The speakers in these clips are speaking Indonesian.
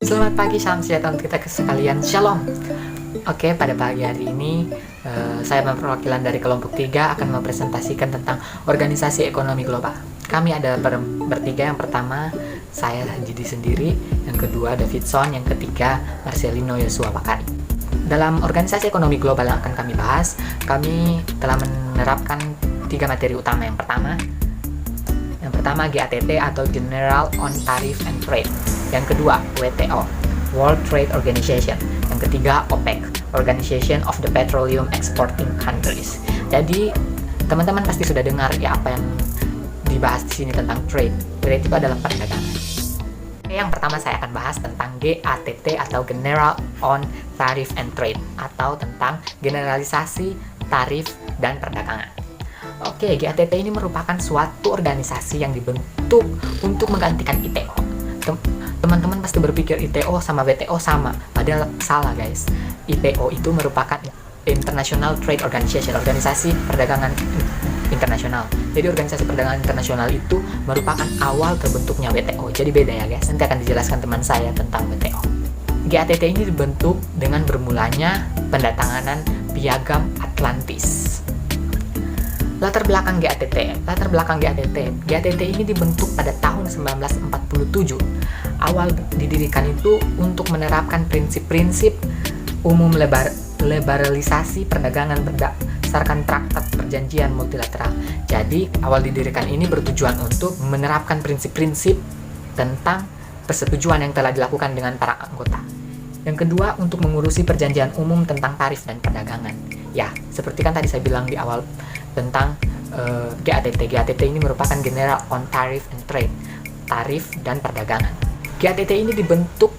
Selamat pagi, salam sejahtera untuk kita sekalian. Shalom. Oke, pada pagi hari ini saya perwakilan dari kelompok 3 akan mempresentasikan tentang organisasi ekonomi global. Kami ada bertiga. Yang pertama saya Jidi sendiri, yang kedua Davidson, yang ketiga Marcelino Yosua Bakari. Dalam organisasi ekonomi global yang akan kami bahas, kami telah menerapkan 3 materi utama. Yang pertama GATT atau General on Tariff and Trade. Yang kedua WTO, World Trade Organization. Yang ketiga OPEC, Organization of the Petroleum Exporting Countries. Jadi teman-teman pasti sudah dengar ya apa yang dibahas di sini tentang trade. Trade itu adalah perdagangan. Yang pertama saya akan bahas tentang GATT atau General on Tariff and Trade, atau tentang generalisasi tarif dan perdagangan. Oke, GATT ini merupakan suatu organisasi yang dibentuk untuk menggantikan ITO. Teman-teman pasti berpikir ITO sama WTO sama, padahal salah guys. ITO itu merupakan International Trade Organization, organisasi perdagangan internasional. Jadi organisasi perdagangan internasional itu merupakan awal terbentuknya WTO. Jadi beda ya guys, nanti akan dijelaskan teman saya tentang WTO. GATT ini dibentuk dengan bermulanya pendatanganan Piagam Atlantis. Latar belakang GATT ini dibentuk pada tahun 1947. Awal didirikan itu untuk menerapkan prinsip-prinsip umum liberalisasi perdagangan berdasarkan traktat perjanjian multilateral. Jadi awal didirikan ini bertujuan untuk menerapkan prinsip-prinsip tentang persetujuan yang telah dilakukan dengan para anggota. Yang kedua, untuk mengurusi perjanjian umum tentang tarif dan perdagangan. Ya, seperti kan tadi saya bilang di awal tentang GATT. GATT ini merupakan General on Tariff and Trade, tarif dan perdagangan. GATT ini dibentuk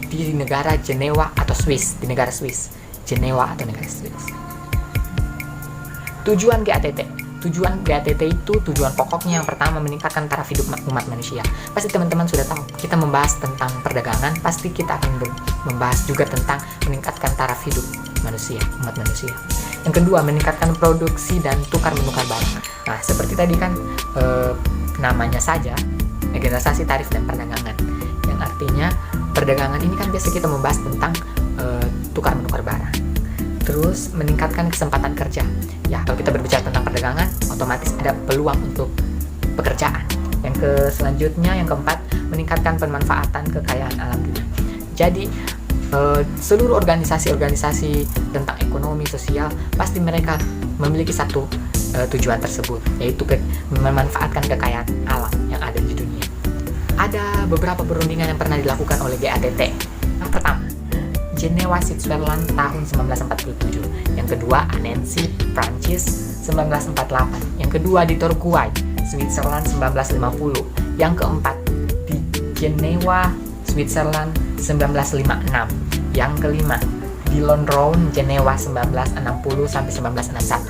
di negara Jenewa atau Swiss, di negara Swiss. Jenewa atau negara Swiss. Tujuan GATT itu tujuan pokoknya yang pertama meningkatkan taraf hidup umat manusia. Pasti teman-teman sudah tahu, kita membahas tentang perdagangan, pasti kita akan membahas juga tentang meningkatkan taraf hidup manusia, umat manusia. Yang kedua, meningkatkan produksi dan tukar menukar barang. Nah, seperti tadi kan namanya saja, generalisasi tarif dan perdagangan. Yang artinya perdagangan ini kan biasa kita membahas tentang tukar menukar barang. Terus meningkatkan kesempatan kerja. Ya, kalau kita berbicara tentang perdagangan, otomatis ada peluang untuk pekerjaan. Selanjutnya, yang keempat, meningkatkan pemanfaatan kekayaan alam dunia. Jadi seluruh organisasi-organisasi tentang ekonomi sosial pasti mereka memiliki satu tujuan tersebut, yaitu memanfaatkan kekayaan alam yang ada di dunia. Ada beberapa perundingan yang pernah dilakukan oleh GATT. Yang pertama, Jenewa, Switzerland tahun 1947. Yang kedua, Annecy, Prancis 1948. Yang kedua, di Torquay, Switzerland 1950. Yang keempat, di Jenewa, Switzerland 1956. Yang kelima, di Lone Round, Jenewa 1960 sampai 1961.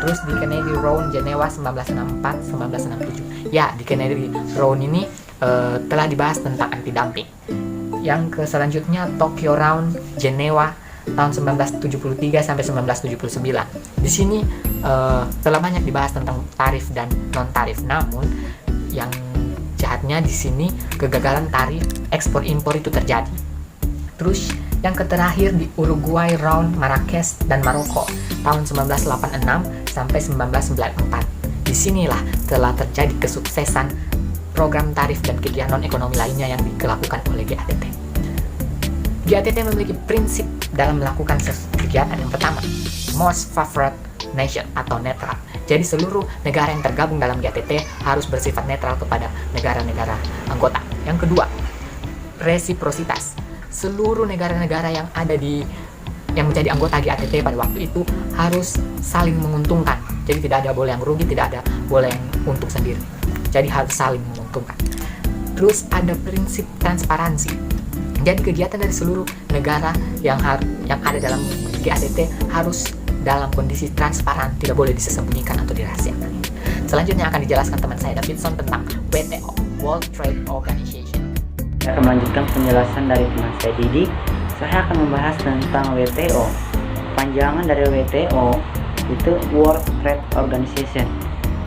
Terus di Kennedy Round, Jenewa 1964-1967. Ya, di Kennedy Round ini telah dibahas tentang anti-dumping. Yang selanjutnya Tokyo Round, Jenewa tahun 1973 sampai 1979. Di sini telah banyak dibahas tentang tarif dan non-tarif. Namun yang jahatnya di sini kegagalan tarif ekspor impor itu terjadi. Terus yang terakhir di Uruguay Round, Marrakesh dan Maroko tahun 1986 sampai 1994. Disinilah telah terjadi kesuksesan program tarif dan kegiatan non-ekonomi lainnya yang dilakukan oleh GATT. GATT memiliki prinsip dalam melakukan kegiatan. Yang pertama, most favored nation atau netral. Jadi seluruh negara yang tergabung dalam GATT harus bersifat netral kepada negara-negara anggota. Yang kedua, resiprositas. Seluruh negara-negara yang yang menjadi anggota GATT pada waktu itu harus saling menguntungkan. Jadi tidak ada boleh yang rugi, tidak ada boleh yang untung sendiri. Jadi harus saling menguntungkan. Terus ada prinsip transparansi. Jadi kegiatan dari seluruh negara yang ada dalam GATT harus dalam kondisi transparan, tidak boleh disembunyikan atau dirahasiakan. Selanjutnya akan dijelaskan teman saya Davidson tentang WTO, World Trade Organization. Saya akan melanjutkan penjelasan dari teman saya Didi. Saya akan membahas tentang WTO. Panjangan dari WTO itu World Trade Organization.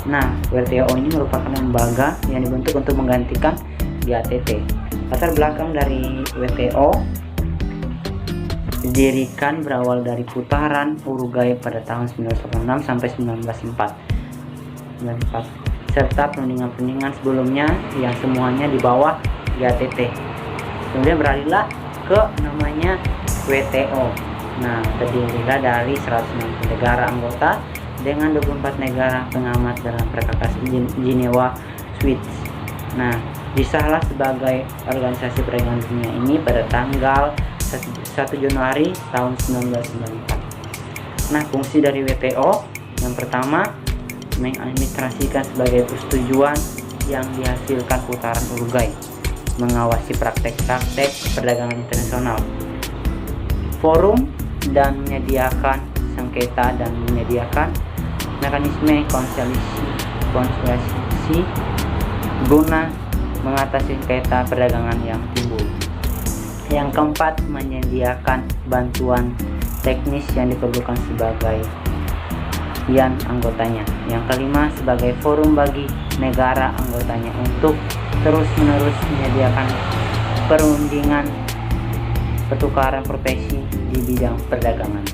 Nah, WTO ini merupakan lembaga yang dibentuk untuk menggantikan GATT. Latar belakang dari WTO didirikan berawal dari putaran Uruguay pada tahun 1986 sampai 1994 serta perundingan-perundingan sebelumnya yang semuanya di bawah GATT. Kemudian beralihlah ke namanya WTO. Nah, terdirilah dari 160 negara anggota dengan 24 negara pengamat dalam Perkakasaan Jenewa, Swiss. Nah, disahlah sebagai organisasi perdagangan dunia ini pada tanggal 1 Januari tahun 1994. Nah, fungsi dari WTO yang pertama mengadministrasikan sebagai persetujuan yang dihasilkan putaran Uruguay, mengawasi praktek-praktek perdagangan internasional, forum dan menyediakan sengketa dan menyediakan mekanisme konsiliasi guna mengatasi sengketa perdagangan yang timbul. Yang keempat, menyediakan bantuan teknis yang diperlukan sebagai anggotanya. Yang kelima, sebagai forum bagi negara anggotanya untuk terus-menerus menyediakan perundingan pertukaran profesi di bidang perdagangan.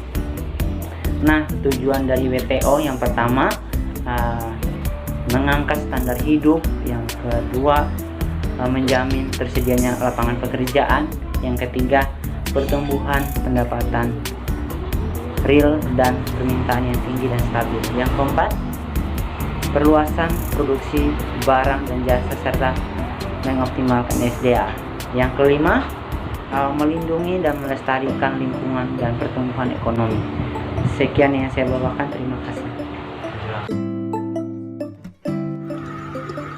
Nah, tujuan dari WTO yang pertama mengangkat standar hidup, yang kedua menjamin tersedianya lapangan pekerjaan, yang ketiga pertumbuhan pendapatan real dan permintaan yang tinggi dan stabil, yang keempat perluasan produksi barang dan jasa serta mengoptimalkan SDA, yang kelima melindungi dan melestarikan lingkungan dan pertumbuhan ekonomi. Sekian yang saya bawakan, terima kasih.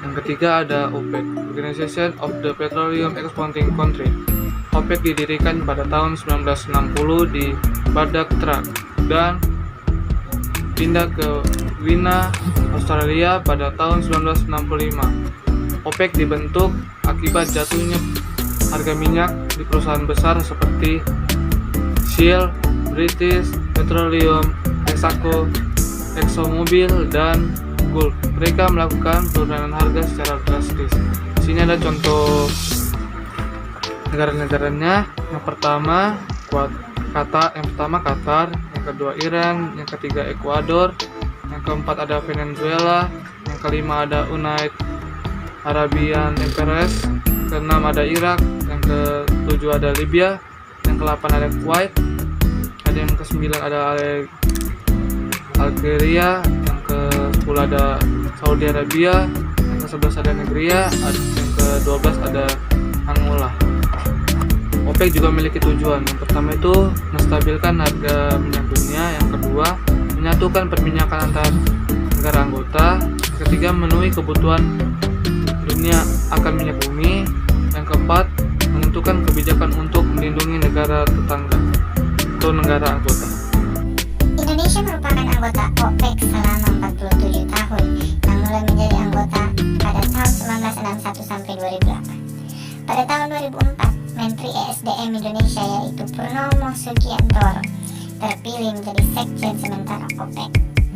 Yang ketiga ada OPEC, Organization of the Petroleum Exporting Country. OPEC didirikan pada tahun 1960 di Badak Trak dan pindah ke Wina, Australia pada tahun 1965. OPEC dibentuk akibat jatuhnya harga minyak di perusahaan besar seperti Shell, British Petroleum, Texaco, ExxonMobil, dan Gulf. Mereka melakukan penurunan harga secara drastis. Di sini ada contoh negara-negaranya. Yang pertama Qatar, yang kedua Iran, yang ketiga Ekuador, yang keempat ada Venezuela, yang kelima ada United Arabian Emirates, keenam ada Irak, yang ketujuh ada Libya, yang ke-8 ada Kuwait, ada yang ke-9 ada Algeria, yang ke-10 ada Saudi Arabia, yang ke-11 ada Nigeria, yang ke-12 ada Angola. OPEC juga memiliki tujuan. Yang pertama itu menstabilkan harga minyak dunia, yang kedua menyatukan perminyakan antar negara anggota, yang ketiga memenuhi kebutuhan dunia akan minyak bumi, yang keempat menentukan kebijakan untuk melindungi negara tetangga atau negara anggota. Indonesia merupakan anggota OPEC selama 47 tahun yang mulai menjadi anggota pada tahun 1961 sampai 2008. Pada tahun 2004, Menteri ESDM Indonesia yaitu Purnomo Sugiantoro terpilih menjadi Sekjen sementara OPEC.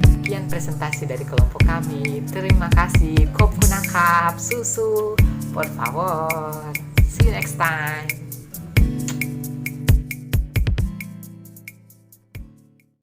Sekian presentasi dari kelompok kami. Terima kasih. Kopunakap, susu, por favor. See you next time.